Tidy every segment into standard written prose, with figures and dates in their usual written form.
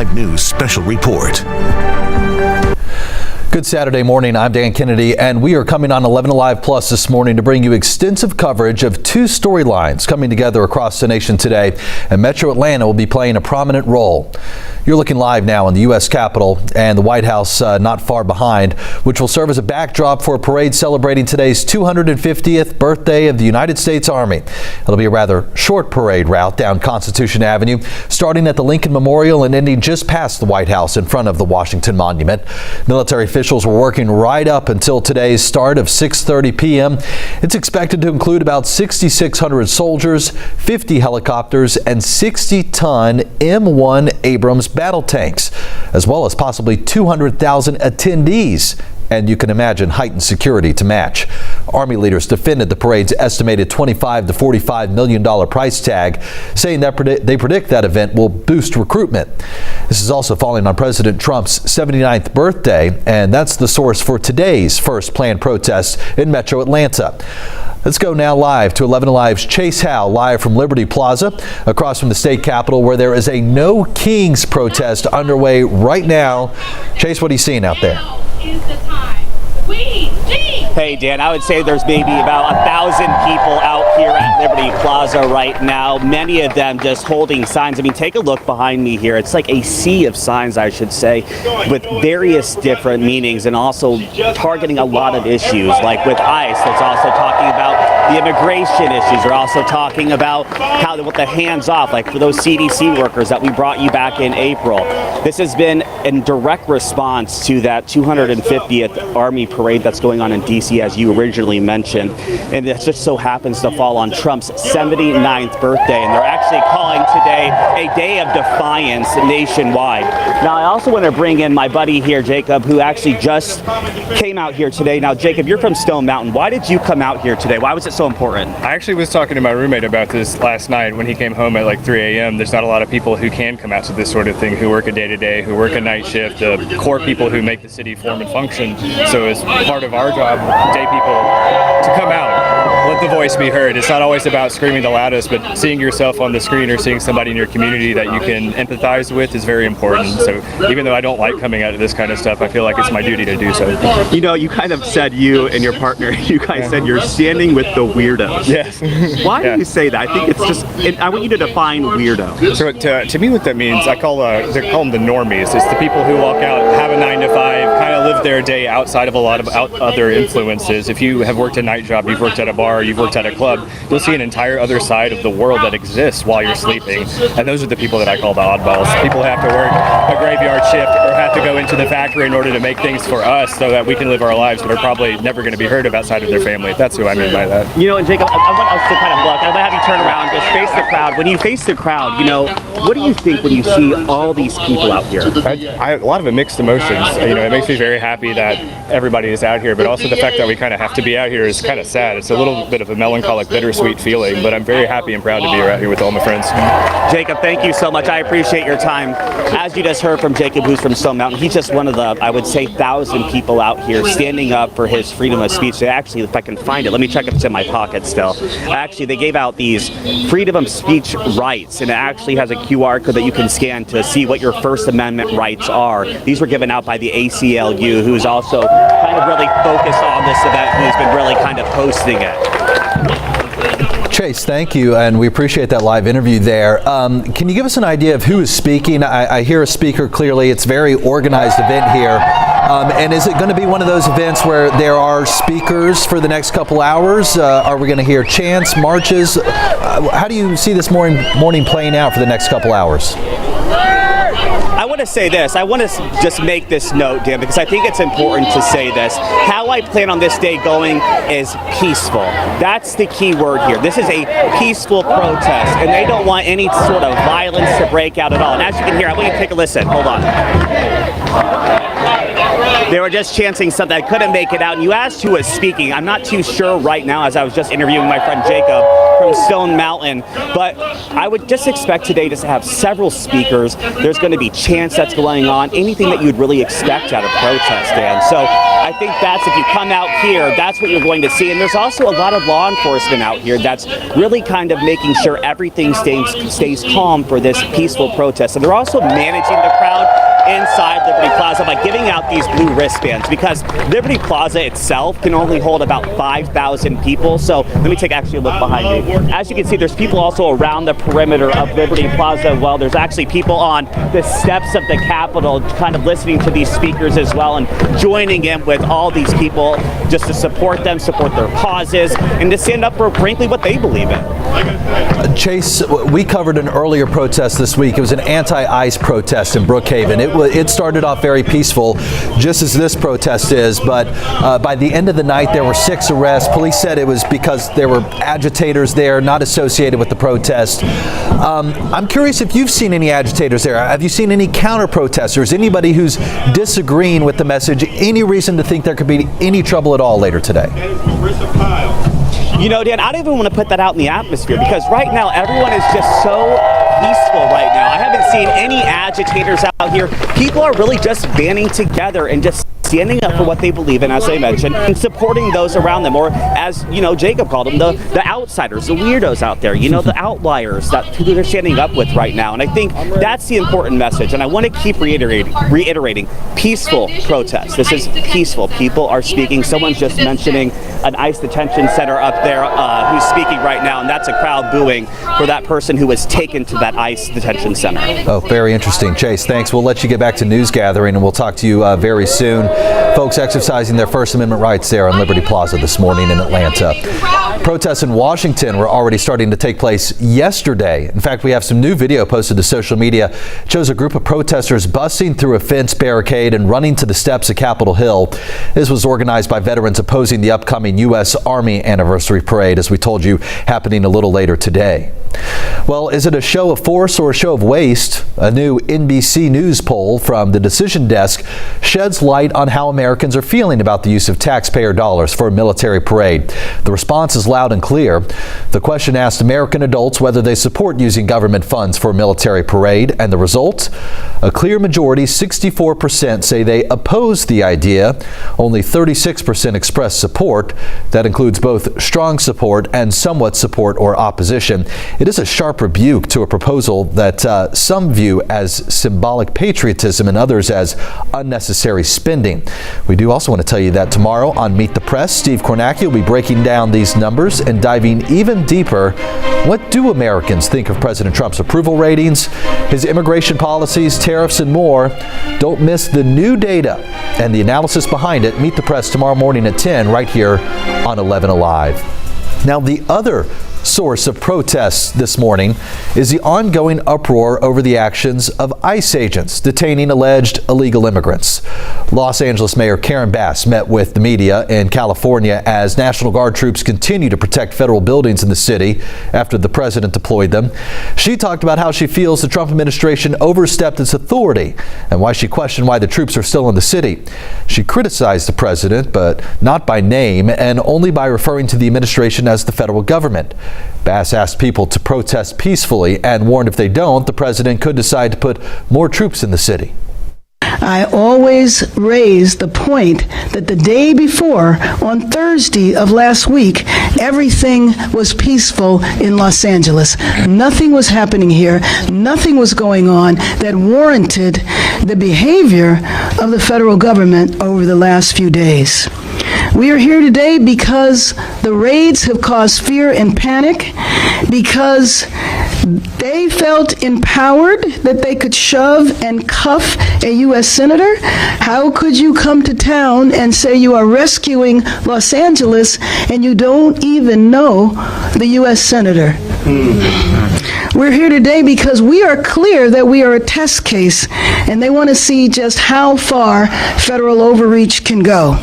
Alive News special report. Good Saturday morning. I'm Dan Kennedy, and we are coming on 11 Alive Plus this morning to bring you extensive coverage of two storylines coming together across the nation today, and Metro Atlanta will be playing a prominent role. You're looking live now in the U.S. Capitol and the White House not far behind, which will serve as a backdrop for a parade celebrating today's 250th birthday of the United States Army. It'll be a rather short parade route down Constitution Avenue, starting at the Lincoln Memorial and ending just past the White House in front of the Washington Monument. Military officials were working right up until today's start of 6:30 p.m. It's expected to include about 6,600 soldiers, 50 helicopters, and 60-ton M1 Abrams battle tanks, as well as possibly 200,000 attendees. And you can imagine heightened security to match. Army leaders defended the parade's estimated $25 to $45 million price tag, saying that they predict that event will boost recruitment. This is also falling on President Trump's 79th birthday, and that's the source for today's first planned protest in Metro Atlanta. Let's go now live to 11 Alive's Chase Howe, live from Liberty Plaza, across from the state capitol, where there is a No Kings protest underway right now. Chase, what are you seeing out there? Is the time. Hey Dan, I would say there's maybe about 1,000 people out here at Liberty Plaza right now, many of them just holding signs. I mean, take a look behind me here. It's like a sea of signs, I should say, with various different meanings and also targeting a lot of issues, like with ICE, that's also talking about the immigration issues. They're also talking about how with the hands off, like for those CDC workers that we brought you back in April. This has been in direct response to that 250th Army parade that's going on in D.C., as you originally mentioned, and it just so happens to fall on Trump's 79th birthday, and they're actually calling today a day of defiance nationwide. Now, I also want to bring in my buddy here, Jacob, who actually just came out here today. Now, Jacob, you're from Stone Mountain. Why did you come out here today? Why was it so important? I actually was talking to my roommate about this last night when he came home at like 3 a.m. There's not a lot of people who can come out to this sort of thing, who work a day-to-day, who work a night shift, the core people who make the city form and function. So it's part of our job, day people, to come out, let the voice be heard. It's not always about screaming the loudest, but seeing yourself on the screen or seeing somebody in your community that you can empathize with is very important. So even though I don't like coming out of this kind of stuff, I feel like it's my duty to do so. You know, you kind of said, you and your partner, you guys said you're standing with the weirdos. Yes. Why do you say that? I think it's just, I want you to define weirdo. So to me what that means, they call them the normies. It's the people who walk out, have a 9 to 5, kind of live their day outside of a lot of other influences. If you have worked a night job, you've worked at a bar, you've worked at a club, you'll see an entire other side of the world that exists while you're sleeping. And those are the people that I call the oddballs. People who have to work a graveyard shift or have to go into the factory in order to make things for us so that we can live our lives, but are probably never going to be heard of outside of their family. That's who I mean by that. You know, and Jacob, I want us to kind of look. I'm going to have you turn around, just face the crowd. When you face the crowd, you know, what do you think when you see all these people out here? A lot of it mixed emotions. You know, it makes me very happy that everybody is out here, but also the fact that we kind of have to be out here is kind of sad. It's a little bit of a melancholic, bittersweet feeling, but I'm very happy and proud to be out here with all my friends. Jacob, thank you so much. I appreciate your time. As you just heard from Jacob, who's from Stone Mountain, he's just one of the, I would say, 1,000 people out here standing up for his freedom of speech. They actually, if I can find it, let me check if it's in my pocket still. Actually, they gave out these freedom of speech rights, and it actually has a QR code that you can scan to see what your First Amendment rights are. These were given out by the ACLU, who's also kind of really focused on this event, who's been really kind of hosting it. Chase, thank you, and we appreciate that live interview there. Can you give us an idea of who is speaking? I hear a speaker clearly. It's a very organized event here. And is it going to be one of those events where there are speakers for the next couple hours? Are we going to hear chants, marches? How do you see this morning playing out for the next couple hours? I want to say this. I want to just make this note, Dan, because I think it's important to say this. How I plan on this day going is peaceful. That's the key word here. This is a peaceful protest, and they don't want any sort of violence to break out at all. And as you can hear, I want you to take a listen. Hold on. They were just chanting something. I couldn't make it out. And you asked who was speaking. I'm not too sure right now, as I was just interviewing my friend Jacob from Stone Mountain. But I would just expect today to have several speakers. There's going to be chants that's going on. Anything that you'd really expect out of protest, Dan. So I I think that's, if you come out here, that's what you're going to see. And there's also a lot of law enforcement out here that's really kind of making sure everything stays calm for this peaceful protest. And they're also managing the crowd inside Liberty Plaza by giving out these blue wristbands, because Liberty Plaza itself can only hold about 5,000 people. So let me take actually a look behind me. As you can see, there's people also around the perimeter of Liberty Plaza. Well, there's actually people on the steps of the Capitol kind of listening to these speakers as well and joining in with all these people just to support them, support their causes, and to stand up for, frankly, what they believe in. Chase, we covered an earlier protest this week. It was an anti-ICE protest in Brookhaven. It started off very peaceful, just as this protest is, but by the end of the night there were 6 arrests. Police said it was because there were agitators there not associated with the protest. I'm curious if you've seen any agitators there. Have you seen any counter-protesters, anybody who's disagreeing with the message, any reason to think there could be any trouble at all later today? You know, Dan, I don't even want to put that out in the atmosphere, because right now everyone is just so peaceful right now. I haven't seen any agitators out here. People are really just banding together and just standing up for what they believe in, as I mentioned, and supporting those around them, or as, you know, Jacob called them, the outsiders, the weirdos out there, you know, the outliers who they're standing up with right now. And I think that's the important message. And I want to keep reiterating peaceful protest. This is peaceful. People are speaking. Someone's just mentioning an ICE detention center up there who's speaking right now, and that's a crowd booing for that person who was taken to that ICE detention center. Oh, very interesting. Chase, thanks. We'll let you get back to news gathering, and we'll talk to you very soon. Folks exercising their First Amendment rights there on Liberty Plaza this morning in Atlanta. Protests in Washington were already starting to take place yesterday. In fact, we have some new video posted to social media. It shows a group of protesters busting through a fence barricade and running to the steps of Capitol Hill. This was organized by veterans opposing the upcoming U.S. Army anniversary parade, as we told you, happening a little later today. Well, is it a show of force or a show of waste? A new NBC News poll from the Decision Desk sheds light on how Americans are feeling about the use of taxpayer dollars for a military parade. The response is loud and clear. The question asked American adults whether they support using government funds for a military parade, and the result? A clear majority, 64%, say they oppose the idea. Only 36% express support. That includes both strong support and somewhat support or opposition. It is a sharp rebuke to a proposal that some view as symbolic patriotism and others as unnecessary spending. We do also want to tell you that tomorrow on Meet the Press, Steve Kornacki will be breaking down these numbers and diving even deeper. What do Americans think of President Trump's approval ratings, his immigration policies, tariffs, and more? Don't miss the new data and the analysis behind it. Meet the Press tomorrow morning at 10 right here on 11 Alive. Now, the other source of protests this morning is the ongoing uproar over the actions of ICE agents detaining alleged illegal immigrants. Los Angeles Mayor Karen Bass met with the media in California as National Guard troops continue to protect federal buildings in the city after the president deployed them. She talked about how she feels the Trump administration overstepped its authority and why she questioned why the troops are still in the city. She criticized the president, but not by name and only by referring to the administration as the federal government. Bass asked people to protest peacefully and warned if they don't, the president could decide to put more troops in the city. I always raise the point that the day before, on Thursday of last week, everything was peaceful in Los Angeles. Nothing was happening here. Nothing was going on that warranted the behavior of the federal government over the last few days. We are here today because the raids have caused fear and panic, because they felt empowered that they could shove and cuff a U.S. senator. How could you come to town and say you are rescuing Los Angeles and you don't even know the U.S. senator? We're here today because we are clear that we are a test case, and they want to see just how far federal overreach can go.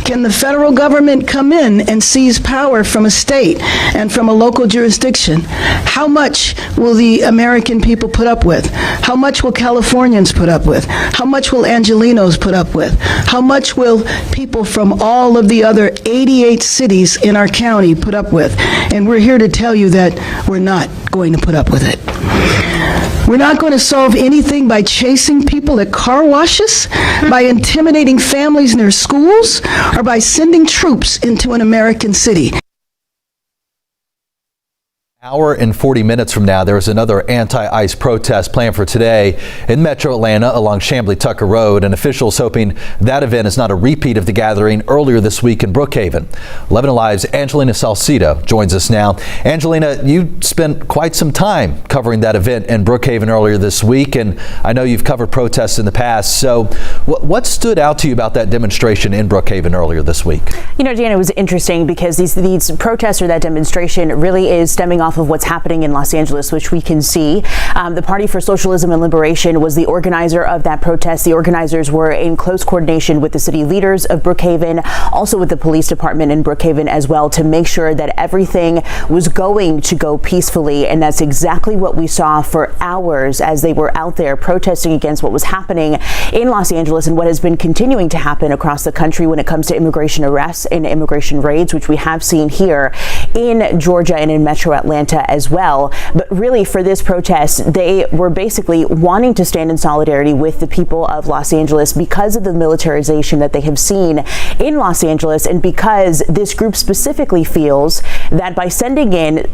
Can the federal government come in and seize power from a state and from a local jurisdiction? How much will the American people put up with? How much will Californians put up with? How much will Angelenos put up with? How much will people from all of the other 88 cities in our county put up with? And we're here to tell you that we're not going to put up with it. We're not going to solve anything by chasing people at car washes, by intimidating families in their schools, or by sending troops into an American city. Hour and 40 minutes from now, there is another anti-ICE protest planned for today in Metro Atlanta along Chamblee-Tucker Road, and officials hoping that event is not a repeat of the gathering earlier this week in Brookhaven. 11 Alive's Angelina Salcido joins us now. Angelina, you spent quite some time covering that event in Brookhaven earlier this week, and I know you've covered protests in the past. So what stood out to you about that demonstration in Brookhaven earlier this week? You know, Dan, it was interesting because these protests, or that demonstration, really is stemming off of what's happening in Los Angeles, which we can see. The Party for Socialism and Liberation was the organizer of that protest. The organizers were in close coordination with the city leaders of Brookhaven, also with the police department in Brookhaven as well, to make sure that everything was going to go peacefully. And that's exactly what we saw for hours as they were out there protesting against what was happening in Los Angeles and what has been continuing to happen across the country when it comes to immigration arrests and immigration raids, which we have seen here in Georgia and in Metro Atlanta as well. But really, for this protest, they were basically wanting to stand in solidarity with the people of Los Angeles because of the militarization that they have seen in Los Angeles, and because this group specifically feels that by sending in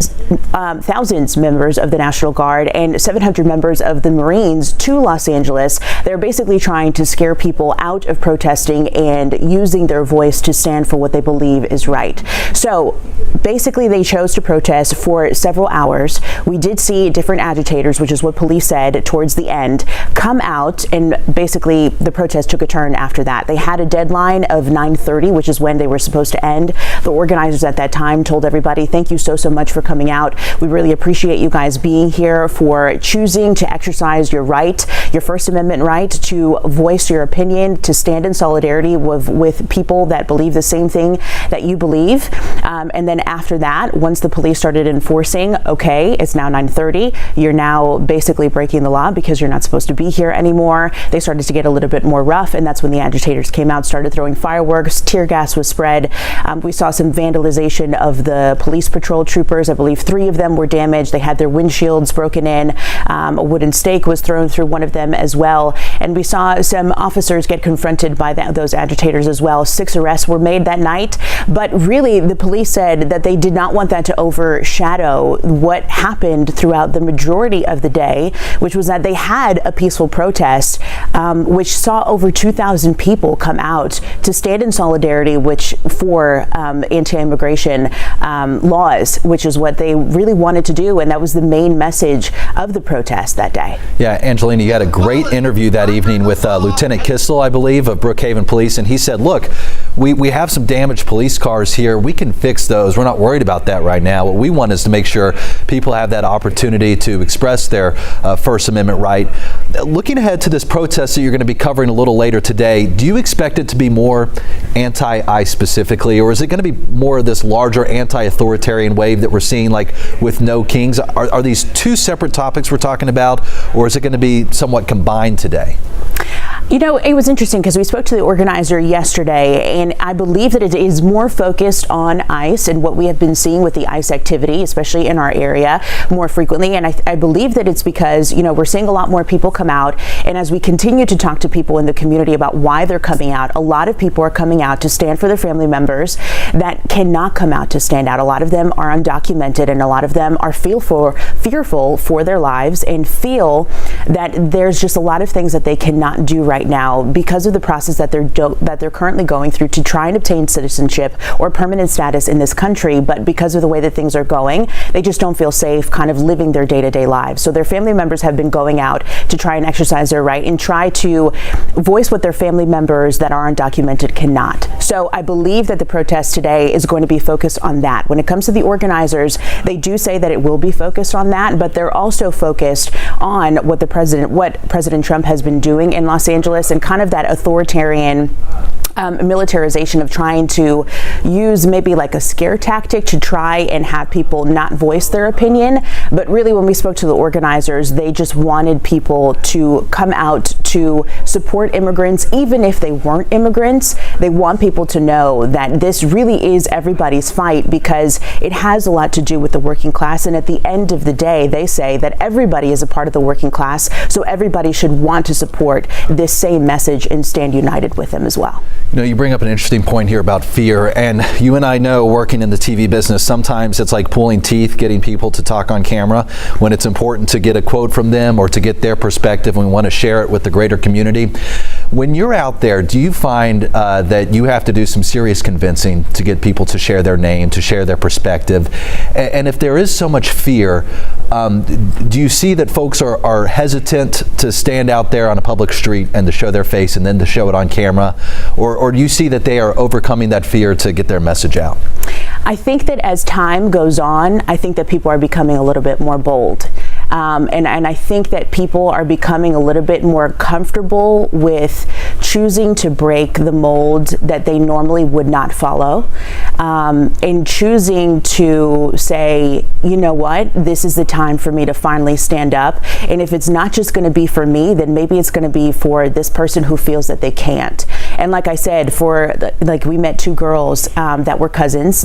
thousands members of the National Guard and 700 members of the Marines to Los Angeles, they're basically trying to scare people out of protesting and using their voice to stand for what they believe is right. So basically, they chose to protest for several hours. We did see different agitators, which is what police said towards the end, come out, and basically the protest took a turn after that. They had a deadline of 9:30, which is when they were supposed to end. The organizers at that time told everybody, thank you so much for coming out. We really appreciate you guys being here, for choosing to exercise your right, your First Amendment right to voice your opinion, to stand in solidarity with people that believe the same thing that you believe. And then after that, once the police started enforcing, okay, it's now 9:30, you're now basically breaking the law because you're not supposed to be here anymore. They started to get a little bit more rough, and that's when the agitators came out, started throwing fireworks, tear gas was spread. We saw some vandalization of the police patrol troopers. I believe 3 of them were damaged. They had their windshields broken in. A wooden stake was thrown through one of them as well. And we saw some officers get confronted by those agitators as well. 6 arrests were made that night. But really, the police said that they did not want that to overshadow what happened throughout the majority of the day, which was that they had a peaceful protest, which saw over 2,000 people come out to stand in solidarity for anti-immigration laws, which is what they really wanted to do. And that was the main message of the protest that day. Yeah, Angelina, you had a great interview that evening with Lieutenant Kissel, I believe, of Brookhaven Police. And he said, look, we have some damaged police cars here. We can fix those. We're not worried about that right now. What we want is to make sure people have that opportunity to express their First Amendment right. Looking ahead to this protest that you're going to be covering a little later today, do you expect it to be more anti-ICE specifically, or is it going to be more of this larger anti-authoritarian wave that we're seeing, like with No Kings? Are these 2 separate topics we're talking about, or is it going to be somewhat combined today? You know, it was interesting because we spoke to the organizer yesterday, and I believe that it is more focused on ICE and what we have been seeing with the ICE activity, especially in our area, more frequently. And I believe that it's because, you know, we're seeing a lot more people come out. And as we continue to talk to people in the community about why they're coming out, a lot of people are coming out to stand for their family members that cannot come out to stand out. A lot of them are undocumented, and a lot of them are fearful for their lives and feel that there's just a lot of things that they cannot do right now because of the process that they're currently going through to try and obtain citizenship or permanent status in this country. But because of the way that things are going, they just don't feel safe kind of living their day-to-day lives. So their family members have been going out to try and exercise their right and try to voice what their family members that are undocumented cannot. So I believe that the protest today is going to be focused on that. When it comes to the organizers, they do say that it will be focused on that, but they're also focused on what President Trump has been doing in Los Angeles and kind of that authoritarian militarization of trying to use maybe like a scare tactic to try and have people not voice their opinion. But really, when we spoke to the organizers, they just wanted people to come out to support immigrants, even if they weren't immigrants. They want people to know that this really is everybody's fight, because it has a lot to do with the working class. And at the end of the day, they say that everybody is a part of the working class, so everybody should want to support this same message and stand united with them as well. You know, you bring up an interesting point here about fear, and you and I know, working in the TV business, sometimes it's like pulling teeth getting people to talk on camera when it's important to get a quote from them or to get their perspective, and we want to share it with the greater community. When you're out there, do you find that you have to do some serious convincing to get people to share their name, to share their perspective? And if there is so much fear, do you see that folks are hesitant to stand out there on a public street and to show their face and then to show it on camera? Or do you see that they are overcoming that fear to get their message out? I think that as time goes on, I think that people are becoming a little bit more bold. And I think that people are becoming a little bit more comfortable with choosing to break the mold that they normally would not follow, and choosing to say, you know what, this is the time for me to finally stand up. And if it's not just going to be for me, then maybe it's going to be for this person who feels that they can't. And like I said, we met two girls that were cousins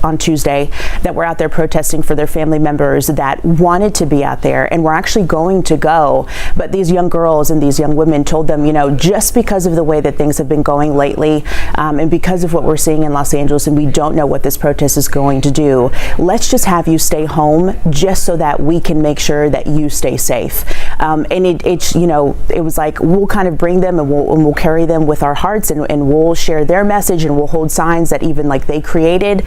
on Tuesday that were out there protesting for their family members that wanted to be out there and were actually going to go. But these young girls and these young women told them, you know, just because of the way that things have been going lately, and because of what we're seeing in Los Angeles, and we don't know what this protest is going to do, let's just have you stay home just so that we can make sure that you stay safe. And it's, you know, it was like, we'll kind of bring them and we'll carry them with our hearts, and we'll share their message, and we'll hold signs that even like they created.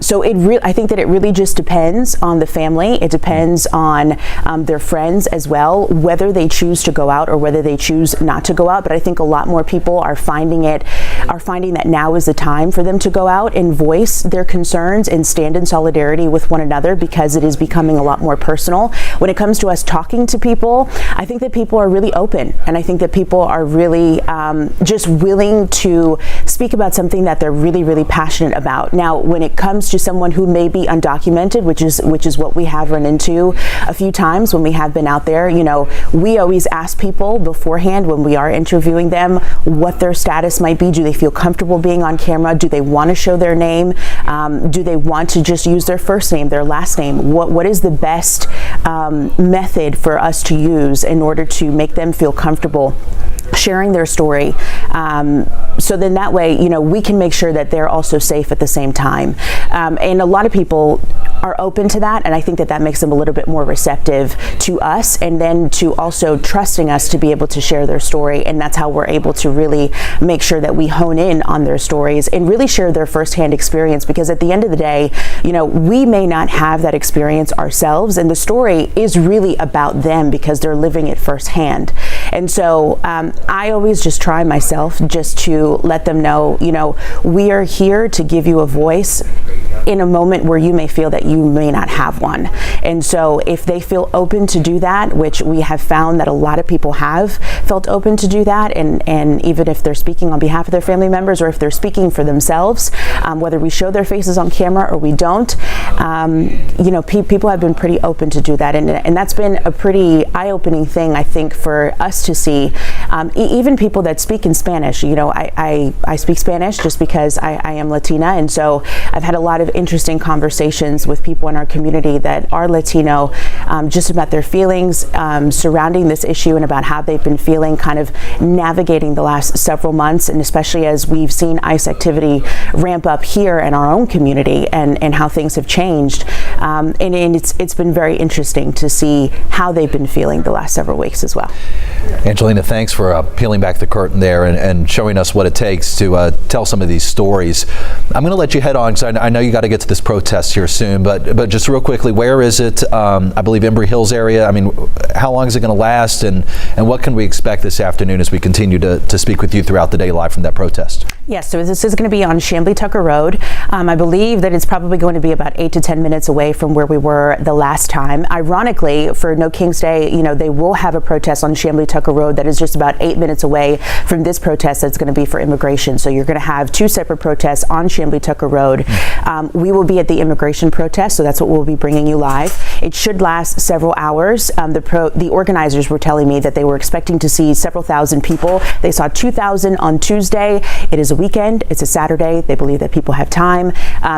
So I think that it really just depends on the family. It depends on their friends as well, whether they choose to go out or whether they choose not to go out. But I think a lot more people are finding that now is the time for them to go out and voice their concerns and stand in solidarity with one another, because it is becoming a lot more personal. When it comes to us talking to people, I think that people are really open, and I think that people are really just willing to speak about something that they're really, really passionate about. Now, when it comes to someone who may be undocumented, which is what we have run into a few times when we have been out there, you know, we always ask people beforehand when we are interviewing them what their status might be. Do they feel comfortable being on camera? Do they want to show their name? Do they want to just use their first name, their last name? What is the best method for us to use in order to make them feel comfortable sharing their story, so then that way, you know, we can make sure that they're also safe at the same time. And a lot of people are open to that, and I think that makes them a little bit more receptive to us, and then to also trusting us to be able to share their story. And that's how we're able to really make sure that we hone in on their stories and really share their firsthand experience, because at the end of the day, you know, we may not have that experience ourselves, and the story is really about them because they're living it firsthand. And so I always just try myself just to let them know, you know, we are here to give you a voice in a moment where you may feel that you may not have one. And so if they feel open to do that, which we have found that a lot of people have felt open to do that, and even if they're speaking on behalf of their family members or if they're speaking for themselves, whether we show their faces on camera or we don't, you know, people have been pretty open to do that. And that's been a pretty eye-opening thing, I think, for us to see. Even people that speak in Spanish, you know, I speak Spanish just because I am Latina, and so I've had a lot of interesting conversations with people in our community that are Latino, just about their feelings surrounding this issue and about how they've been feeling kind of navigating the last several months, and especially as we've seen ICE activity ramp up here in our own community, and how things have changed. And it's been very interesting to see how they've been feeling the last several weeks as well. Angelina, thanks for peeling back the curtain there and showing us what it takes to tell some of these stories. I'm going to let you head on because I know you got to to get to this protest here soon, but just real quickly, where is it? I believe Embry Hills area. I mean, how long is it going to last, and what can we expect this afternoon as we continue to speak with you throughout the day live from that protest? Yes, so this is going to be on Chamblee Tucker Road. I believe that it's probably going to be about 8 to 10 minutes away from where we were the last time. Ironically, for No King's Day, they will have a protest on Chamblee Tucker Road that is just about 8 minutes away from this protest that's going to be for immigration. So you're going to have two separate protests on Chamblee Tucker Road. We will be at the immigration protest, so that's what we'll be bringing you live. It should last several hours. The organizers were telling me that they were expecting to see several thousand people. They saw 2,000 on Tuesday. It is a weekend. It's a Saturday. They believe that people have time.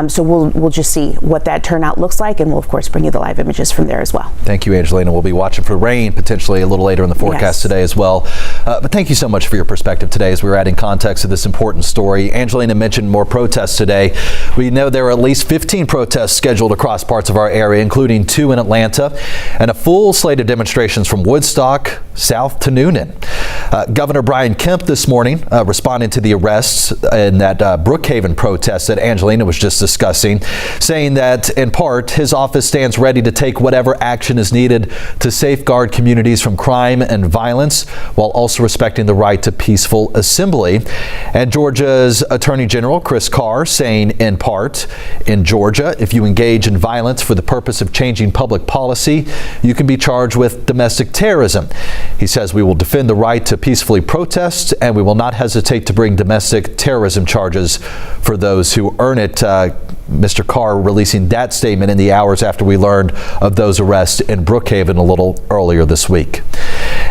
So we'll just see what that turnout looks like, and we'll of course bring you the live images from there as well. Thank you, Angelina. We'll be watching for rain potentially a little later in the forecast today as well. But thank you so much for your perspective today as we were adding context to this important story. Angelina mentioned more protests today. We know there are at least 15 protests scheduled across parts of our area, including 2 in Atlanta, and a full slate of demonstrations from Woodstock south to Noonan. Governor Brian Kemp this morning responding to the arrests in that Brookhaven protest that Angelina was just discussing, saying that in part his office stands ready to take whatever action is needed to safeguard communities from crime and violence while also respecting the right to peaceful assembly. And Georgia's Attorney General Chris Carr saying in part, in Georgia, if you engage in violence for the purpose of changing public policy, you can be charged with domestic terrorism. He says we will defend the right to peacefully protest, and we will not hesitate to bring domestic terrorism charges for those who earn it. Mr. Carr releasing that statement in the hours after we learned of those arrests in Brookhaven a little earlier this week.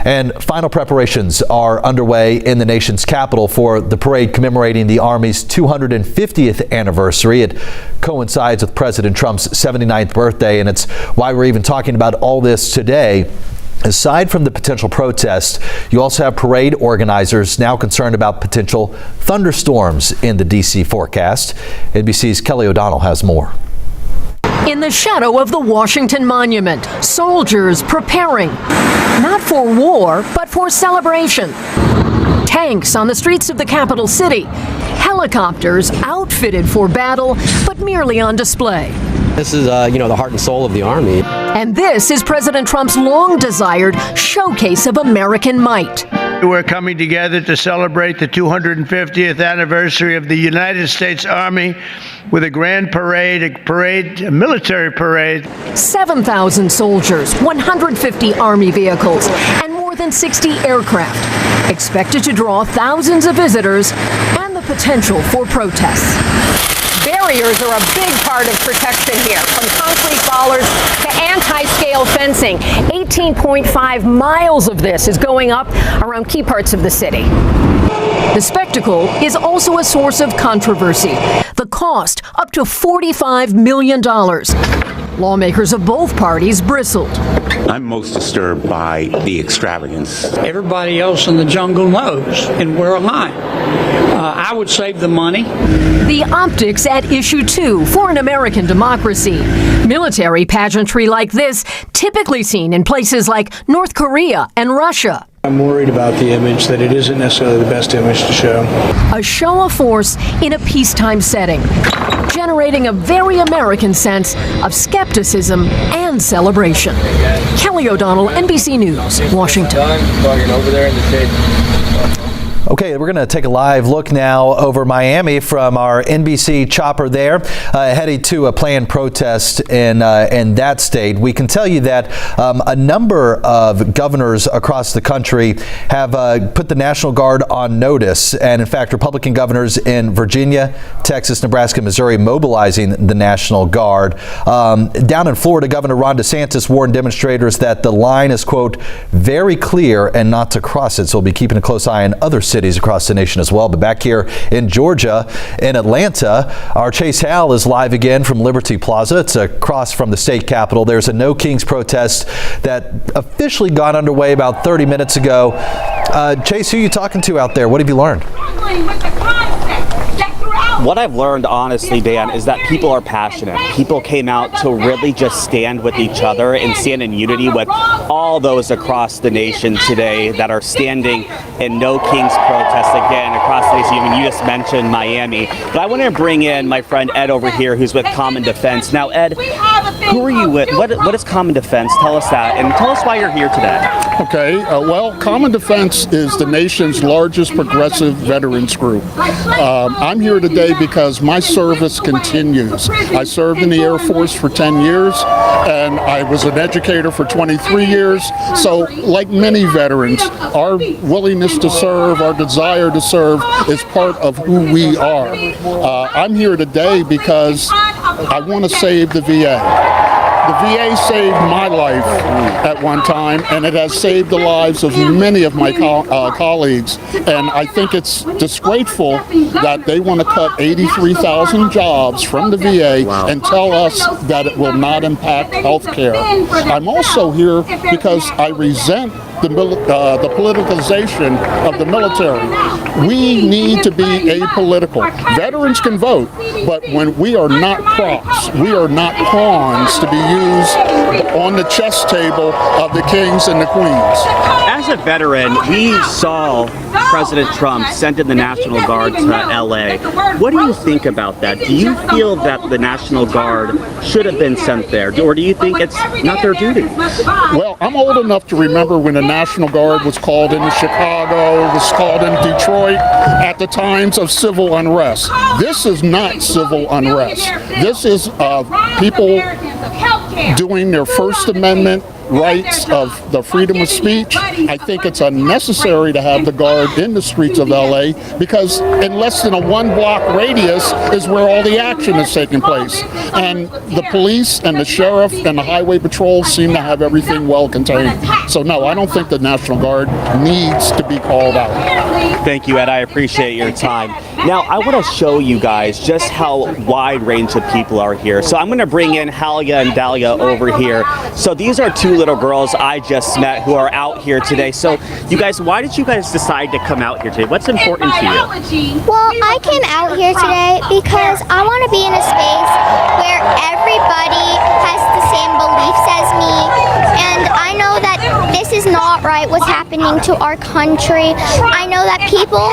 And final preparations are underway in the nation's capital for the parade commemorating the Army's 250th anniversary. It coincides with President Trump's 79th birthday, and it's why we're even talking about all this today. Aside from the potential protest, you also have parade organizers now concerned about potential thunderstorms in the D.C. forecast. NBC's Kelly O'Donnell has more. In the shadow of the Washington Monument, soldiers preparing, not for war, but for celebration. Tanks on the streets of the capital city, helicopters outfitted for battle, but merely on display. This is, the heart and soul of the Army. And this is President Trump's long-desired showcase of American might. We're coming together to celebrate the 250th anniversary of the United States Army with a grand parade, a military parade. 7,000 soldiers, 150 Army vehicles, and more than 60 aircraft, expected to draw thousands of visitors and the potential for protests. Barriers are a big part of protection here, from concrete bollards to anti-scale fencing. 18.5 miles of this is going up around key parts of the city. The spectacle is also a source of controversy. The cost, up to $45 million. Lawmakers of both parties bristled. I'm most disturbed by the extravagance. Everybody else in the jungle knows, and where am I? I would save the money. The optics at issue too for an American democracy. Military pageantry like this typically seen in places like North Korea and Russia. I'm worried about the image, that it isn't necessarily the best image to show. A show of force in a peacetime setting, generating a very American sense of skepticism and celebration. Kelly O'Donnell, NBC News, Washington. Okay, we're going to take a live look now over Miami from our NBC chopper there, heading to a planned protest in that state. We can tell you that a number of governors across the country have put the National Guard on notice. And in fact, Republican governors in Virginia, Texas, Nebraska, Missouri mobilizing the National Guard. Down in Florida, Governor Ron DeSantis warned demonstrators that the line is, quote, very clear and not to cross it. So we'll be keeping a close eye on other cities across the nation as well. But back here in Georgia, in Atlanta, our Chase Hal is live again from Liberty Plaza. It's across from the state capitol. There's a No Kings protest that officially got underway about 30 minutes ago. Chase, who are you talking to out there? What have you learned? With the concept that throughout What I've learned, honestly, Dan, is that people are passionate. People came out to really just stand with each other and stand in unity with all those across the nation today that are standing in No Kings protest again across the nation. I mean, you just mentioned Miami. But I want to bring in my friend Ed over here, who's with Common Defense. Now, Ed, who are you with? What is Common Defense? Tell us that, and tell us why you're here today. Okay, well, Common Defense is the nation's largest progressive veterans group. I'm here today because my service continues. I served in the Air Force for 10 years, and I was an educator for 23 years. So, like many veterans, our willingness to serve, our desire to serve is part of who we are. I'm here today because I want to save the VA. The VA saved my life at one time, and it has saved the lives of many of my colleagues. And I think it's disgraceful that they want to cut 83,000 jobs from the VA and tell us that it will not impact health care. I'm also here because I resent the politicalization of the military. We need to be apolitical. Veterans can vote, but when we are not props, we are not pawns to be used on the chess table of the kings and the queens. As a veteran, we saw President Trump send in the National Guard to LA. What do you think about that? Do you feel that the National Guard should have been sent there, or do you think it's not their duty? Well, I'm old enough to remember when the National Guard was called into Chicago, was called in Detroit at the times of civil unrest. This is not civil unrest. This is people doing their First Amendment rights of the freedom of speech. I think it's unnecessary to have the Guard in the streets of LA because in less than a 1-block radius is where all the action is taking place. And the police and the sheriff and the highway patrol seem to have everything well contained. So no, I don't think the National Guard needs to be called out. Thank you, Ed. I appreciate your time. Now, I want to show you guys just how wide range of people are here. So I'm going to bring in Halia and Dahlia over here. So these are two little girls I just met who are out here today. So you guys, why did you guys decide to come out here today? What's important to you? Well, I came out here today because I want to be in a space where everybody has the same beliefs as me. And I know that this is not right what's happening to our country. I know that people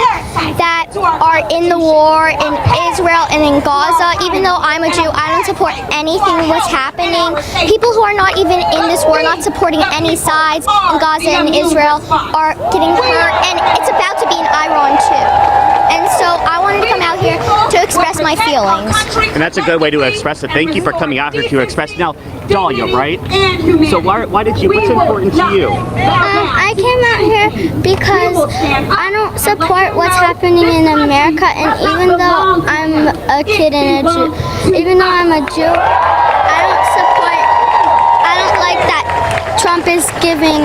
that are in the war in Israel and in Gaza, even though I'm a Jew, I don't support anything what's happening. People who are not even in this war, not supporting any sides in Gaza and Israel, are getting hurt, and it's about to be in Iran too. And so I wanted to come out here to express my feelings. And that's a good way to express it. Thank you for coming out here to express. Now, Dahlia, right? So why did you, what's important to you? I came out here because I don't support what's happening in America, and even though I'm a kid and a Jew, even though I'm a Jew, I don't like that Trump is giving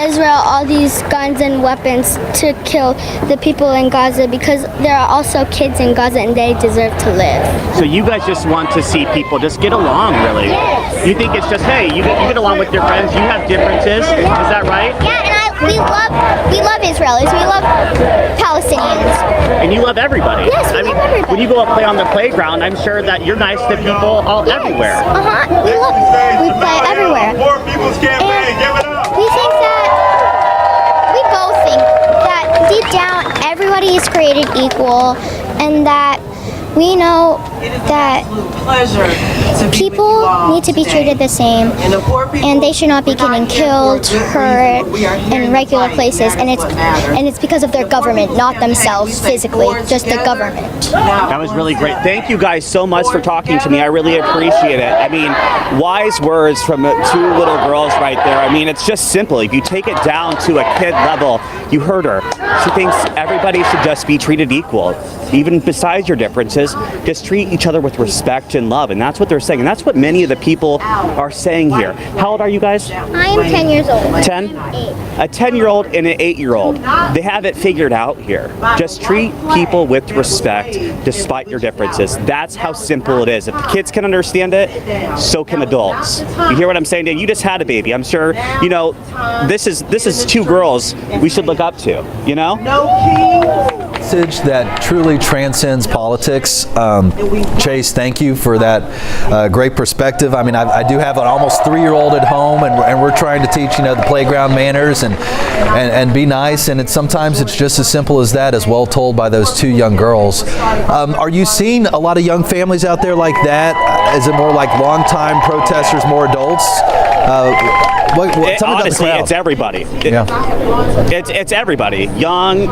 Israel all these guns and weapons to kill the people in Gaza, because there are also kids in Gaza and they deserve to live. So you guys just want to see people just get along, really? Yes. You think it's just, hey, you get along with your friends, you have differences, is that right? Yeah, and we love Israelis, we love Palestinians. And you love everybody. Yes, we love everybody. When you go out play on the playground, I'm sure that you're nice to people everywhere. We play everywhere. More People's Campaign, give it up. We think that, we both think that deep down everybody is created equal, and that we know that people need to be treated the same, and they should not be getting killed, hurt in regular places, and it's because of their government, not themselves physically, just the government. That was really great. Thank you guys so much for talking to me. I really appreciate it. I mean, wise words from two little girls right there. I mean, it's just simple. If you take it down to a kid level, you heard her. She thinks everybody should just be treated equal, even besides your differences. Just treat each other with respect and love, and that's what they're saying, and that's what many of the people are saying here. How old are you guys? I am 10 years old. 10? A 10-year-old and an 8-year-old. They have it figured out here. Just treat people with respect despite your differences. That's how simple it is. If the kids can understand it, so can adults. You hear what I'm saying, Dan? You just had a baby. I'm sure, you know, this is two girls we should look up to, you know? message that truly transcends politics. Chase, thank you for that great perspective. I mean, I do have an almost 3-year-old at home, and we're trying to teach, the playground manners and be nice, and sometimes it's just as simple as that, as well told by those 2 young girls. Are you seeing a lot of young families out there like that? Is it more like longtime protesters, more adults? Honestly, it's everybody. It's everybody. Young,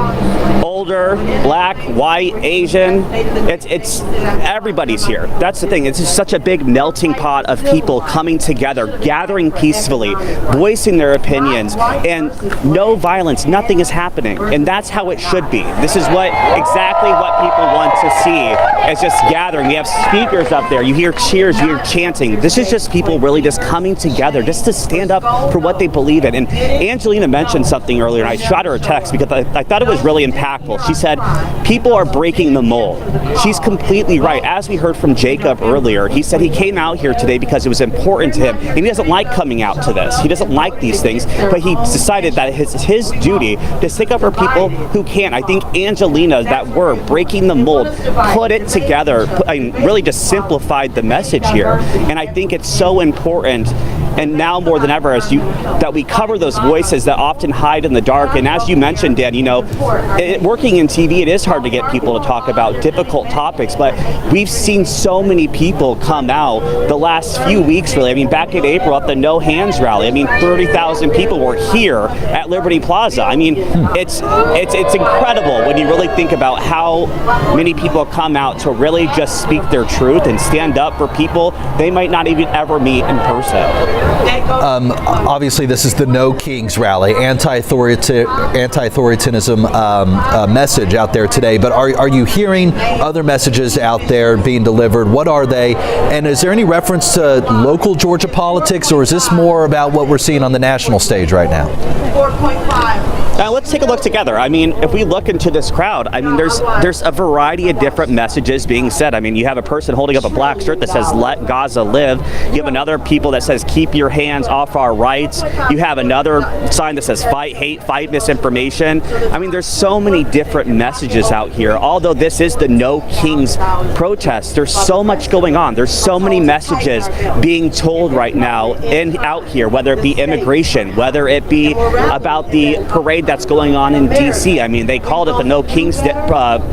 older, black, white, Asian. It's everybody's here. That's the thing. It's just such a big melting pot of people coming together, gathering peacefully, voicing their opinions, and no violence. Nothing is happening, and that's how it should be. This is exactly what people want to see. It's just gathering. We have speakers up there. You hear cheers. You hear chanting. This is just people really just coming together, just to stand up for what they believe in. And Angelina mentioned something earlier, and I shot her a text because I thought it was really impactful. She said, people are breaking the mold. She's completely right. As we heard from Jacob earlier, he said he came out here today because it was important to him, and he doesn't like coming out to this. He doesn't like these things, but he decided that it's his duty to stick up for people who can. I think Angelina, that word, breaking the mold, put it together, really just simplified the message here. And I think it's so important, and now more than ever, that we cover those voices that often hide in the dark. And as you mentioned, Dan, working in TV, it is hard to get people to talk about difficult topics, but we've seen so many people come out the last few weeks, really. I mean, back in April at the No Hands rally, 30,000 people were here at Liberty Plaza. I mean, it's incredible when you really think about how many people come out to really just speak their truth and stand up for people they might not even ever meet in person. Obviously, this is the No Kings rally, anti-authoritarianism message out there today. But are you hearing other messages out there being delivered? What are they? And is there any reference to local Georgia politics, or is this more about what we're seeing on the national stage right now? 4.5. Let's take a look together. I mean, if we look into this crowd, there's a variety of different messages being said. I mean, you have a person holding up a black shirt that says "Let Gaza live." You have another people that says "Keep your hands off our rights." You have another sign that says "Fight hate, fight misinformation." I mean, there's so many different messages out here. Although this is the No Kings protest, there's so much going on. There's so many messages being told right now out here, whether it be immigration, whether it be about the parade that's going on in D.C. I mean, they called it the No Kings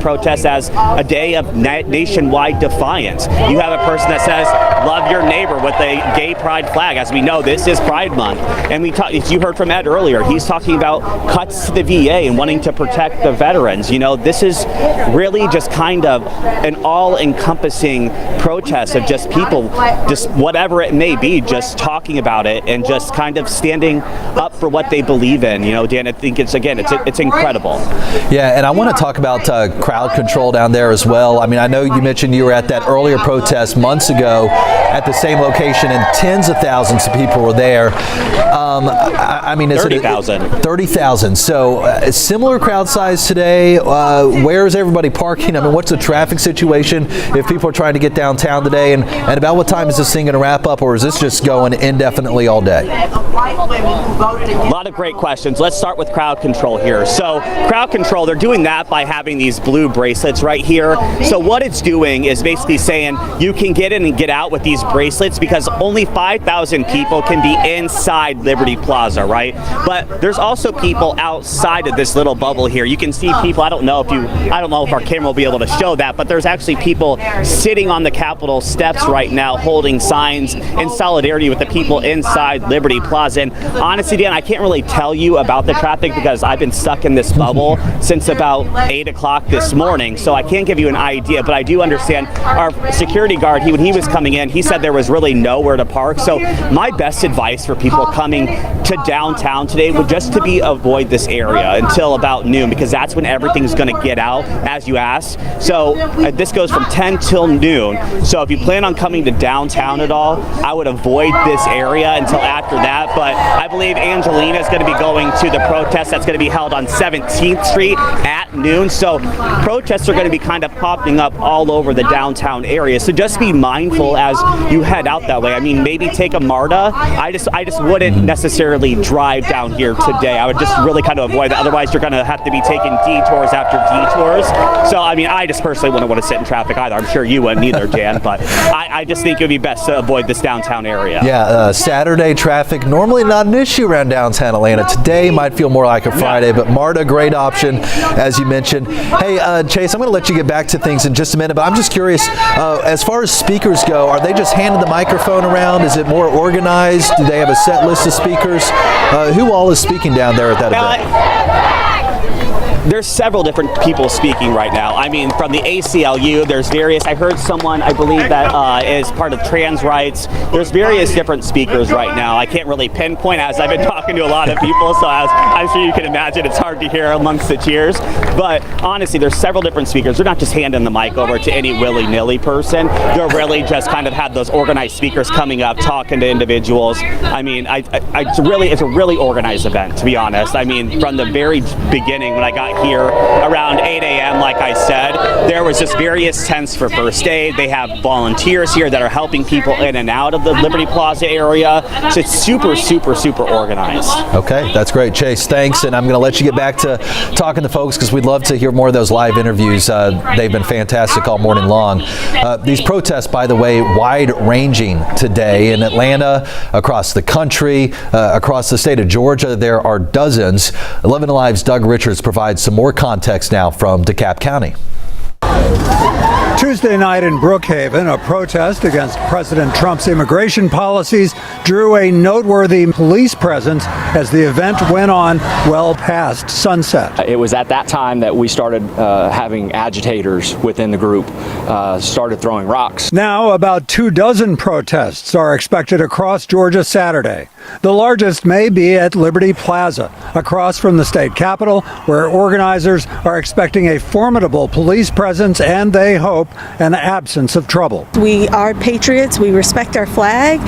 protest as a day of nationwide defiance. You have a person that says, "Love your neighbor," with a gay pride flag. As we know, this is Pride Month. And you heard from Ed earlier, he's talking about cuts to the VA and wanting to protect the veterans. This is really just kind of an all-encompassing protest of just people, just whatever it may be, just talking about it and just kind of standing up for what they believe in. Dan, I think it's incredible. Yeah, and I want to talk about crowd control down there as well. I mean, I know you mentioned you were at that earlier protest months ago at the same location, and tens of thousands of people were there. I mean, 30,000. 30,000. So similar crowd size today. Where is everybody parking? I mean, what's the traffic situation if people are trying to get downtown today? And about what time is this thing going to wrap up, or is this just going indefinitely all day? A lot of great questions. Let's start with crowd control here. So crowd control, they're doing that by having these blue bracelets right here. So what it's doing is basically saying you can get in and get out with these bracelets because only 5,000 people can be inside Liberty Plaza, right? But there's also people outside of this little bubble here. You can see people, I don't know if our camera will be able to show that, but there's actually people sitting on the Capitol steps right now holding signs in solidarity with the people inside Liberty Plaza. And honestly, Dan, I can't really tell you about the traffic because I've been stuck in this bubble since about 8 o'clock this morning, so I can't give you an idea, but I do understand our security guard, when he was coming in, he said there was really nowhere to park. So my best advice for people coming to downtown today would just to avoid this area until about noon, because that's when everything's going to get out, as you asked. So this goes from 10 till noon. So if you plan on coming to downtown at all, I would avoid this area until after that. But I believe Angelina is going to be going to the protest that's going to be held on 17th Street at noon. So protests are going to be kind of popping up all over the downtown area. So just be mindful as you head out that way. I mean, maybe take a MARTA. I just wouldn't necessarily drive down here today. I would just really kind of avoid that. Otherwise, you're going to have to be taking detours after detours. So, I mean, I just personally wouldn't want to sit in traffic either. I'm sure you wouldn't either, Dan, but I just think it would be best to avoid this downtown area. Yeah, Saturday traffic, normally not an issue around downtown Atlanta. Today might feel more like a Friday, but MARTA, great option, as you mentioned. Hey, Chase, I'm going to let you get back to things in just a minute, but I'm just curious, as far as speakers go, are they just handing the microphone around? Is it more organized? Do they have a set list of speakers? Who all is speaking down there at that event? There's several different people speaking right now. I mean, from the ACLU, there's various, I heard someone, I believe that is part of trans rights. There's various different speakers right now. I can't really pinpoint, as I've been talking to a lot of people, so I'm sure you can imagine it's hard to hear amongst the cheers. But honestly, there's several different speakers. They're not just handing the mic over to any willy-nilly person. They're really just kind of had those organized speakers coming up, talking to individuals. I mean, it's a really organized event, to be honest. I mean, from the very beginning, when I got here around 8 a.m., like I said, there was just various tents for first aid. They have volunteers here that are helping people in and out of the Liberty Plaza area. So it's super, super, super organized. Okay, that's great, Chase. Thanks, and I'm going to let you get back to talking to folks because we'd love to hear more of those live interviews. They've been fantastic all morning long. These protests, by the way, wide-ranging today in Atlanta, across the country, across the state of Georgia. There are dozens. 11 Alive's Doug Richards provides some more context now from DeKalb County. Tuesday night in Brookhaven, a protest against President Trump's immigration policies drew a noteworthy police presence as the event went on well past sunset. It was at that time that we started having agitators within the group, started throwing rocks. Now about 24 protests are expected across Georgia Saturday. The largest may be at Liberty Plaza, across from the state capitol, where organizers are expecting a formidable police presence and, they hope, an absence of trouble. We are patriots, we respect our flag,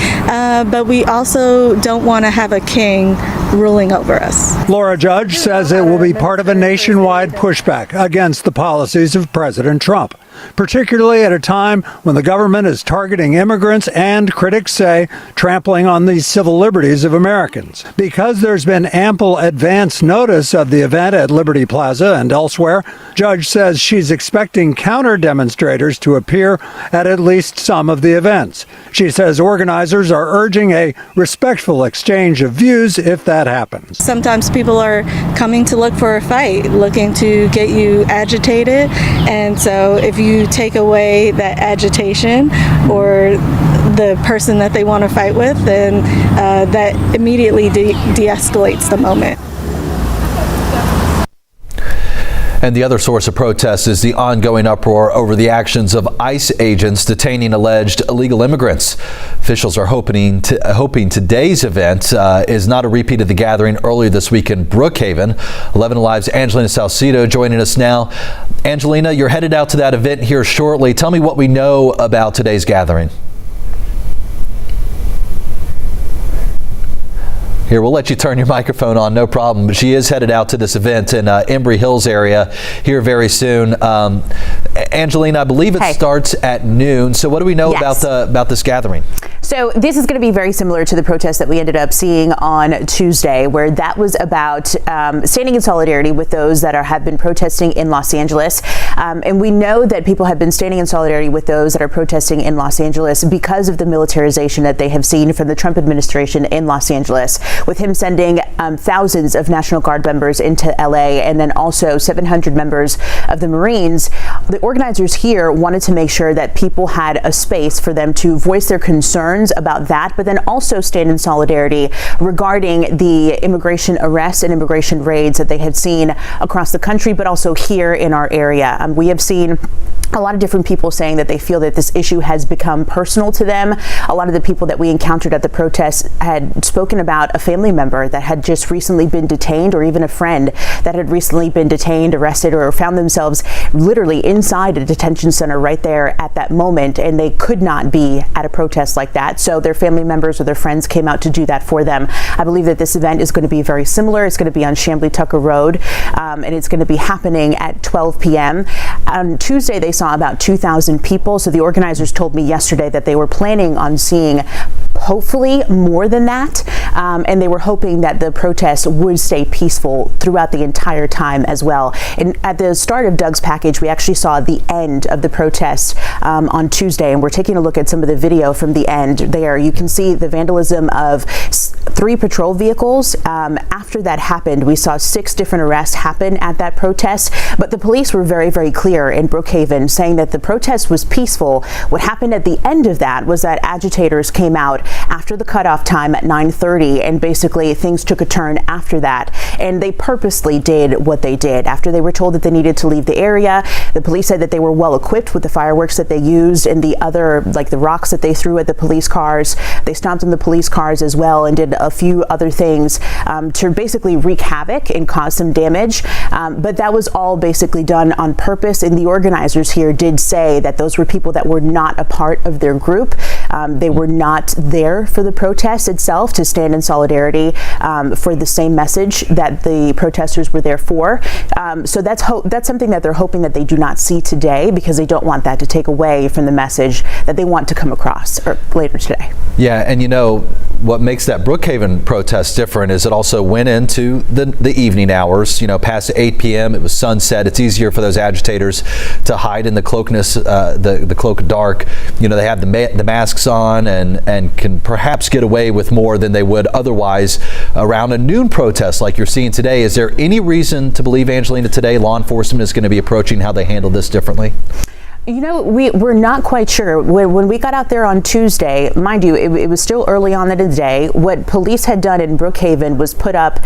but we also don't want to have a king ruling over us. Laura Judge says it will be part of a nationwide pushback against the policies of President Trump, particularly at a time when the government is targeting immigrants and, critics say, trampling on the civil liberties of Americans. Because there's been ample advance notice of the event at Liberty Plaza and elsewhere, Judge says she's expecting counter-demonstrators to appear at least some of the events. She says organizers are urging a respectful exchange of views if that happens. Sometimes people are coming to look for a fight, looking to get you agitated, and so if you take away that agitation or the person that they want to fight with, then that immediately de-escalates the moment. And the other source of protest is the ongoing uproar over the actions of ICE agents detaining alleged illegal immigrants. Officials are hoping today's event is not a repeat of the gathering earlier this week in Brookhaven. 11 Alive's Angelina Salcido joining us now. Angelina, you're headed out to that event here shortly. Tell me what we know about today's gathering. Here, we'll let you turn your microphone on, no problem. But she is headed out to this event in Embry Hills area here very soon. Angelina, I believe it starts at noon. So what do we know about this gathering? So this is going to be very similar to the protest that we ended up seeing on Tuesday, where that was about standing in solidarity with those that have been protesting in Los Angeles. And we know that people have been standing in solidarity with those that are protesting in Los Angeles because of the militarization that they have seen from the Trump administration in Los Angeles, with him sending thousands of National Guard members into LA and then also 700 members of the Marines. The organizers here wanted to make sure that people had a space for them to voice their concerns about that, but then also stand in solidarity regarding the immigration arrests and immigration raids that they have seen across the country, but also here in our area. We have seen a lot of different people saying that they feel that this issue has become personal to them. A lot of the people that we encountered at the protests had spoken about a family member that had just recently been detained, or even a friend that had recently been detained, arrested, or found themselves literally inside a detention center right there at that moment, and they could not be at a protest like that. So their family members or their friends came out to do that for them. I believe that this event is going to be very similar. It's going to be on Chamblee Tucker Road, and it's going to be happening at 12 p.m. On Tuesday, they saw about 2,000 people. So the organizers told me yesterday that they were planning on seeing hopefully more than that. And they were hoping that the protest would stay peaceful throughout the entire time as well. And at the start of Doug's package, we actually saw the end of the protest on Tuesday. And we're taking a look at some of the video from the end there. You can see the vandalism of 3 patrol vehicles. After that happened, we saw 6 different arrests happen at that protest. But the police were very, very clear in Brookhaven, saying that the protest was peaceful. What happened at the end of that was that agitators came out after the cutoff time at 9:30, and basically things took a turn after that. And they purposely did what they did. After they were told that they needed to leave the area, the police said that they were well equipped with the fireworks that they used and the other, like the rocks that they threw at the police cars. They stomped on the police cars as well and did a few other things to basically wreak havoc and cause some damage. But that was all basically done on purpose. And the organizers here did say that those were people that were not a part of their group. They were not there for the protest itself to stand in solidarity for the same message that the protesters were there for. So that's something that they're hoping that they do not see today, because they don't want that to take away from the message that they want to come across later today. Yeah, and you know, what makes that Brookhaven protest different is it also went into the evening hours, you know, past 8 p.m. It was sunset. It's easier for those agitators to hide in the cloakness, the cloak of dark. You know, they have the masks on and can perhaps get away with more than they would otherwise around a noon protest like you're seeing today. Is there any reason to believe, Angelina, today law enforcement is going to be approaching how they handle this differently? You know, we're not quite sure. When we got out there on Tuesday, mind you, it was still early on in the day. What police had done in Brookhaven was put up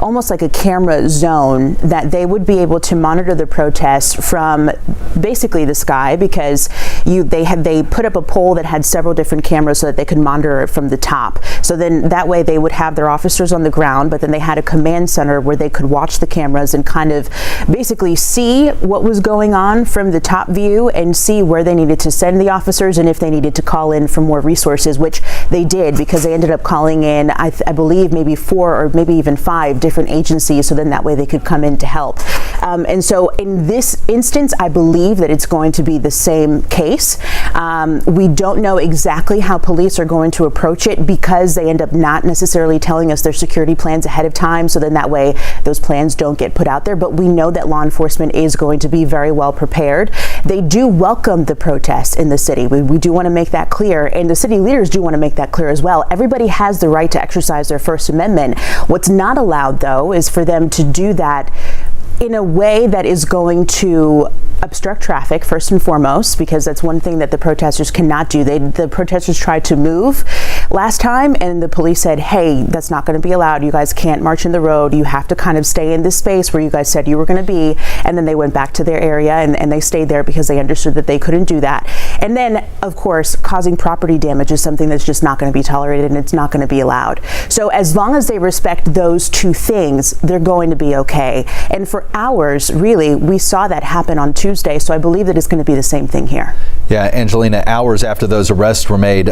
almost like a camera zone that they would be able to monitor the protests from basically the sky, because they put up a pole that had several different cameras so that they could monitor it from the top. So then that way they would have their officers on the ground, but then they had a command center where they could watch the cameras and kind of basically see what was going on from the top view and see where they needed to send the officers and if they needed to call in for more resources, which they did, because they ended up calling in, I believe, maybe 4 or maybe even 5 different agencies, so then that way they could come in to help. And so in this instance, I believe that it's going to be the same case. We don't know exactly how police are going to approach it, because they end up not necessarily telling us their security plans ahead of time, so then that way those plans don't get put out there. But we know that law enforcement is going to be very well prepared. They do welcome the protests in the city. We do want to make that clear, and the city leaders do want to make that clear as well. Everybody has the right to exercise their First Amendment. What's not allowed, though, is for them to do that in a way that is going to obstruct traffic, first and foremost, because that's one thing that the protesters cannot do. The protesters tried to move last time, and the police said, hey, that's not going to be allowed. You guys can't march in the road. You have to kind of stay in this space where you guys said you were going to be. And then they went back to their area and they stayed there because they understood that they couldn't do that. And then, of course, causing property damage is something that's just not going to be tolerated, and it's not going to be allowed. So as long as they respect those two things, they're going to be okay. And for hours, really, we saw that happen on Tuesday. So I believe that it's going to be the same thing here. Yeah, Angelina, hours after those arrests were made,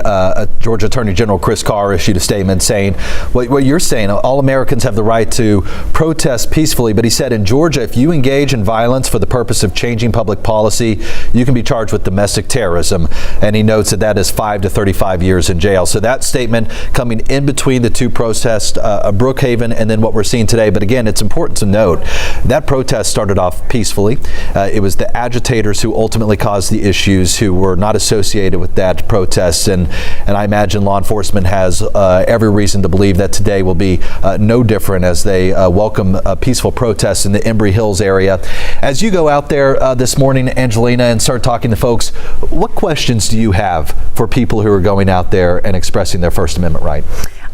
Georgia Attorney General Chris Carr issued a statement saying what you're saying, all Americans have the right to protest peacefully. But he said in Georgia, if you engage in violence for the purpose of changing public policy, you can be charged with domestic terrorism. And he notes that is 5 to 35 years in jail. So that statement coming in between the two protests, Brookhaven, and then what we're seeing today. But again, it's important to note that protest started off peacefully. It was the agitators who ultimately caused the issues, who were not associated with that protest. And I imagine law enforcement has every reason to believe that today will be no different as they welcome peaceful protests in the Embry Hills area. As you go out there this morning, Angelina, and start talking to folks, what questions do you have for people who are going out there and expressing their First Amendment right?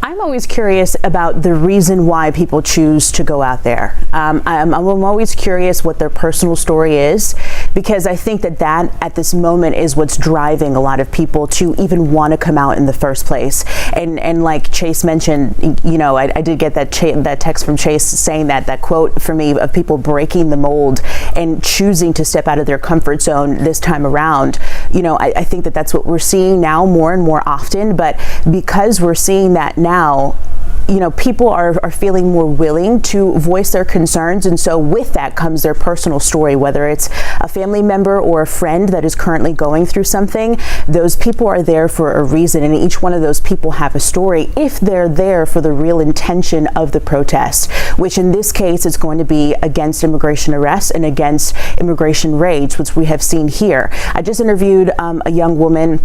I'm always curious about the reason why people choose to go out there. I'm always curious what their personal story is, because I think that at this moment is what's driving a lot of people to even want to come out in the first place. And like Chase mentioned, you know, I did get that text from Chase saying that quote for me of people breaking the mold and choosing to step out of their comfort zone this time around. You know, I think that that's what we're seeing now more and more often, but because we're seeing that now, you know, people are feeling more willing to voice their concerns. And so with that comes their personal story, whether it's a family family member or a friend that is currently going through something, those people are there for a reason, and each one of those people have a story if they're there for the real intention of the protest, which in this case is going to be against immigration arrests and against immigration raids, which we have seen here. I just interviewed a young woman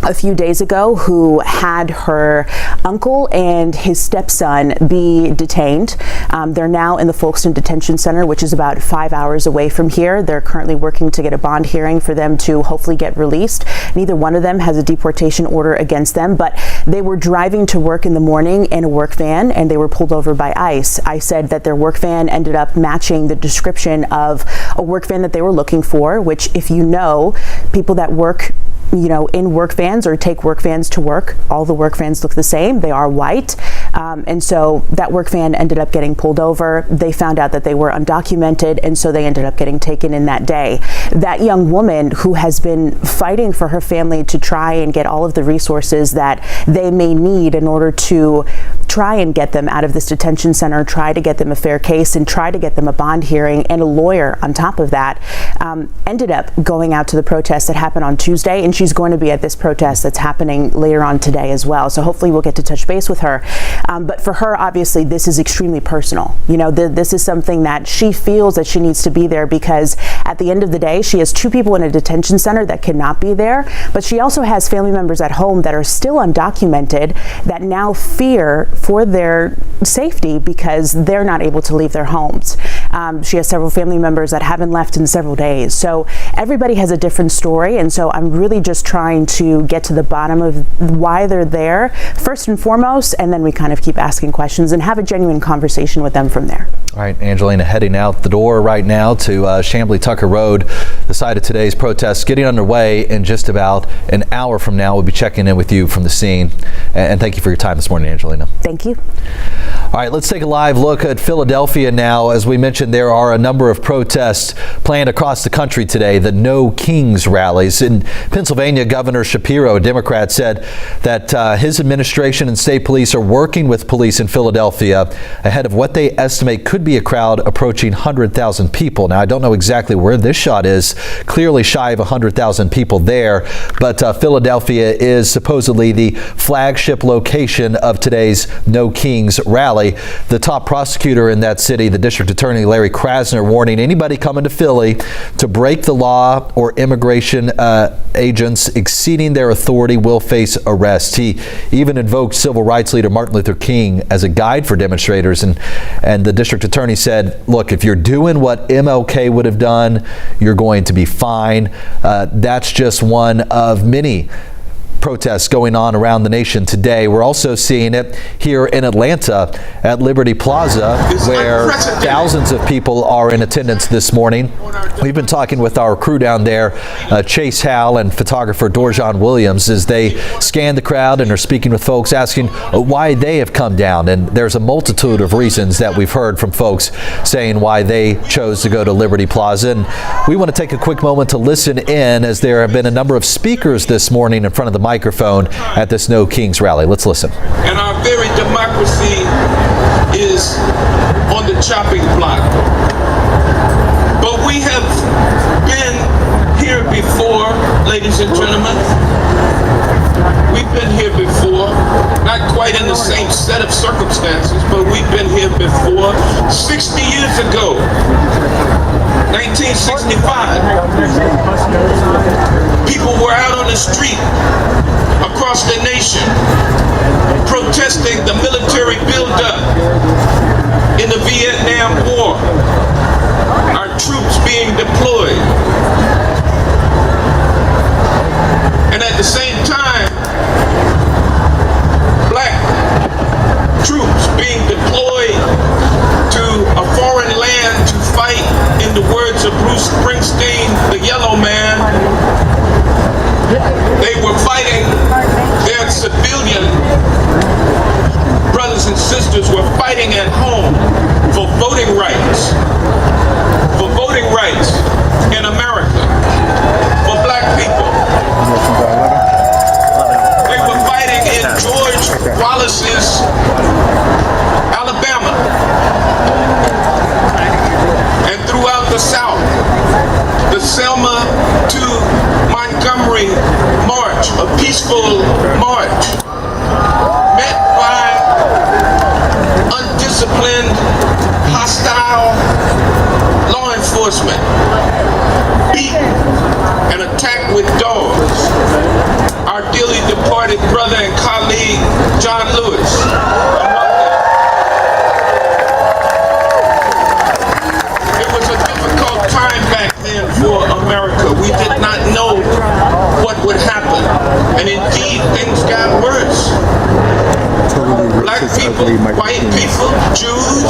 a few days ago who had her uncle and his stepson be detained. They're now in the Folkestone Detention Center, which is about 5 hours away from here. They're currently working to get a bond hearing for them to hopefully get released. Neither one of them has a deportation order against them, but they were driving to work in the morning in a work van and they were pulled over by ICE. I said that their work van ended up matching the description of a work van that they were looking for, which, if you know, people that work in work vans or take work vans to work, all the work vans look the same. They are white. And so that work van ended up getting pulled over. They found out that they were undocumented, and so they ended up getting taken in that day. That young woman who has been fighting for her family to try and get all of the resources that they may need in order to try and get them out of this detention center, try to get them a fair case, and try to get them a bond hearing and a lawyer on top of that, ended up going out to the protest that happened on Tuesday, and she's going to be at this protest that's happening later on today as well. So hopefully we'll get to touch base with her. But for her, obviously, this is extremely personal. This is something that she feels that she needs to be there because at the end of the day, she has two people in a detention center that cannot be there, but she also has family members at home that are still undocumented that now fear for their safety because they're not able to leave their homes. She has several family members that haven't left in several days. So everybody has a different story, and so I'm really just trying to get to the bottom of why they're there first and foremost, and then we kind of keep asking questions and have a genuine conversation with them from there. All right, Angelina, heading out the door right now to Chamblee Tucker Road, the site of today's protest, getting underway in just about an hour from now. We'll be checking in with you from the scene. And thank you for your time this morning, Angelina. Thank you. All right, let's take a live look at Philadelphia now. As we mentioned, there are a number of protests planned across the country today, the No Kings rallies. In Pennsylvania, Governor Shapiro, a Democrat, said that his administration and state police are working with police in Philadelphia ahead of what they estimate could be a crowd approaching 100,000 people. Now, I don't know exactly where this shot is, clearly shy of 100,000 people there, but Philadelphia is supposedly the flagship location of today's No Kings rally. The top prosecutor in that city, the district attorney Larry Krasner, warning anybody coming to Philly to break the law or immigration agents exceeding their authority will face arrest. He even invoked civil rights leader Martin Luther King as a guide for demonstrators, and the district attorney said, look, if you're doing what MLK would have done, you're going to be fine. That's just one of many protests going on around the nation today. We're also seeing it here in Atlanta at Liberty Plaza, where thousands of people are in attendance this morning. We've been talking with our crew down there, Chase Howell and photographer Dorjan Williams, as they scan the crowd and are speaking with folks asking why they have come down. And there's a multitude of reasons that we've heard from folks saying why they chose to go to Liberty Plaza. And we want to take a quick moment to listen in, as there have been a number of speakers this morning in front of the microphone at this No Kings rally. Let's listen. And our very democracy is on the chopping block. But we have been here before, ladies and gentlemen. We've been here before, not quite in the same set of circumstances, but we've been here before. 60 years ago, 1965, people were out on the street across the nation protesting the military buildup in the Vietnam War, our troops being deployed. And at the same time, black troops being deployed to a foreign land to fight, in the words of Bruce Springsteen, the yellow man. march, a peaceful march, met by undisciplined, hostile law enforcement, beaten and attacked with dogs. Our dearly departed brother and colleague, John Lewis, among them. It was a difficult time back then for America. We did not know what would happen, and indeed things got worse. Black people, white people, Jews,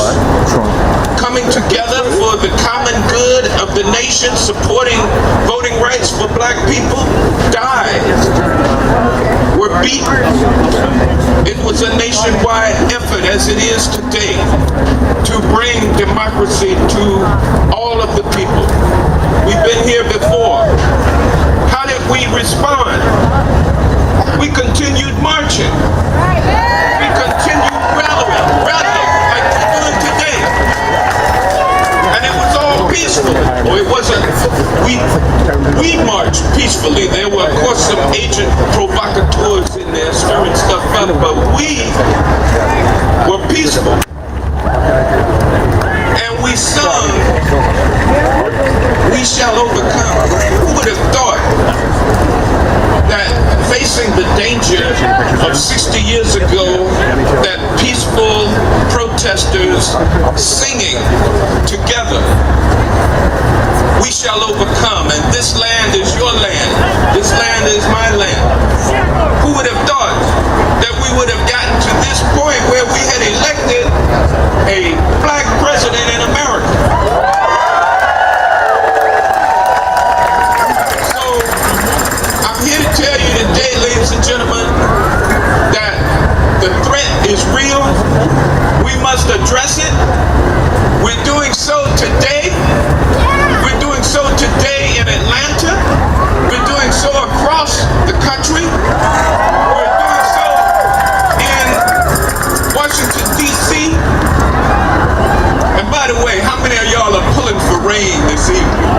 coming together for the common good of the nation, supporting voting rights for black people, died, were beaten. It was a nationwide effort, as it is today, to bring democracy to all of the people. We've been here before. How did we respond? We continued marching. We continued rallying like we're doing today. And it was all peaceful. Or it wasn't. We marched peacefully. There were, of course, some agent provocateurs in there stirring stuff up, but we were peaceful. And we sung, "We shall overcome." Who would have thought that facing the danger of 60 years ago, that peaceful protesters singing together, "We shall overcome, and this land is your land, this land is my land." Who would have thought that we would have gotten to this point where we had elected a black president in America? So I'm here to tell you today, ladies and gentlemen, that the threat is real. We must address it. We're doing so today. We're doing so today in Atlanta. We're doing so across the country. We're doing so in Washington, D.C. And by the way, how many of y'all are pulling for rain this evening?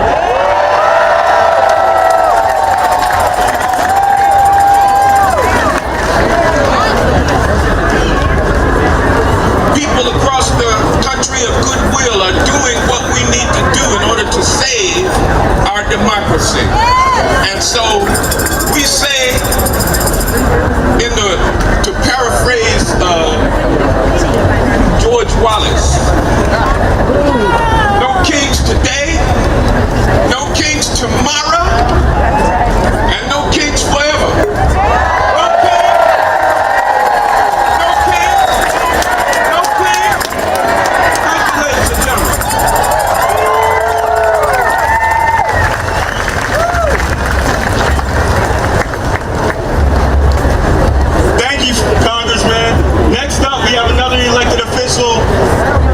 People across the country of goodwill are doing what we need to do in order to save our democracy. And so we say, to paraphrase George Wallace, no kings today, no kings tomorrow, and no kings forever.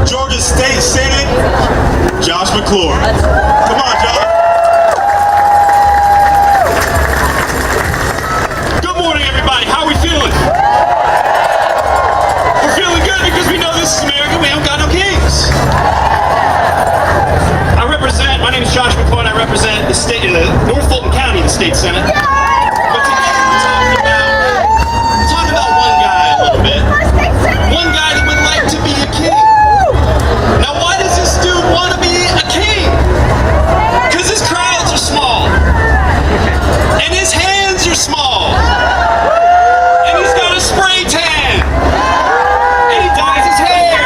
Georgia State Senate, Josh McClure. Come on, Josh. Good morning, everybody. How are we feeling? We're feeling good because we know this is America. We haven't got no kings. My name is Josh McClure, and I represent the state, North Fulton County, the state Senate. But today we're talking about one guy a little bit. One guy that would like to be a king. Now, why does this dude want to be a king? Because his crowds are small. And his hands are small. And he's got a spray tan. And he dyes his hair.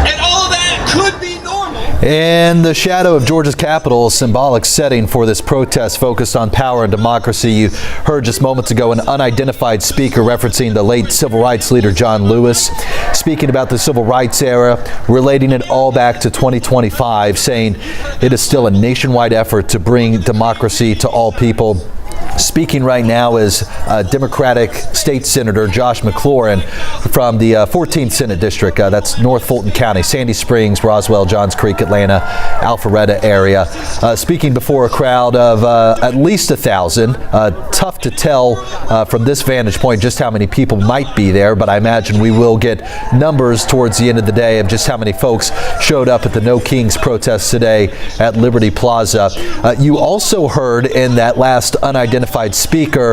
And all of that could be normal. In the shadow of Georgia's Capitol, a symbolic setting for this protest focused on power and democracy. You heard just moments ago an unidentified speaker referencing the late civil rights leader John Lewis, speaking about the civil rights era, relating it all back to 2025, saying it is still a nationwide effort to bring democracy to all people. Speaking right now is Democratic State Senator Josh McClure from the 14th Senate District. That's North Fulton County, Sandy Springs, Roswell, Johns Creek, Atlanta, Alpharetta area. Speaking before a crowd of at least 1,000. Tough to tell from this vantage point just how many people might be there, but I imagine we will get numbers towards the end of the day of just how many folks showed up at the No Kings protest today at Liberty Plaza. You also heard in that last unidentified speaker